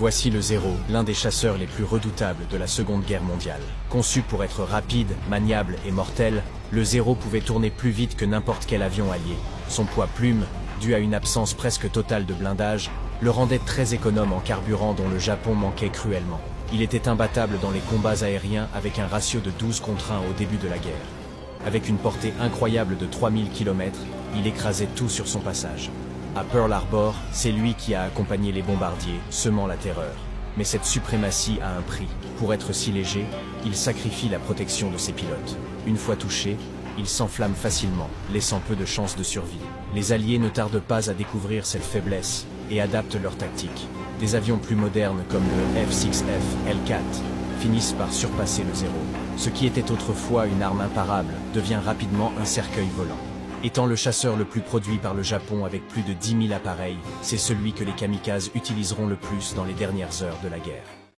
Voici le Zéro, l'un des chasseurs les plus redoutables de la Seconde Guerre mondiale. Conçu pour être rapide, maniable et mortel, le Zéro pouvait tourner plus vite que n'importe quel avion allié. Son poids plume, dû à une absence presque totale de blindage, le rendait très économe en carburant dont le Japon manquait cruellement. Il était imbattable dans les combats aériens avec un ratio de 12 contre 1 au début de la guerre. Avec une portée incroyable de 3000 km, il écrasait tout sur son passage. À Pearl Harbor, c'est lui qui a accompagné les bombardiers, semant la terreur. Mais cette suprématie a un prix. Pour être si léger, il sacrifie la protection de ses pilotes. Une fois touché, il s'enflamme facilement, laissant peu de chances de survie. Les Alliés ne tardent pas à découvrir cette faiblesse et adaptent leur tactique. Des avions plus modernes comme le F-6F L4 finissent par surpasser le Zéro. Ce qui était autrefois une arme imparable devient rapidement un cercueil volant. Étant le chasseur le plus produit par le Japon avec plus de 10 000 appareils, c'est celui que les kamikazes utiliseront le plus dans les dernières heures de la guerre.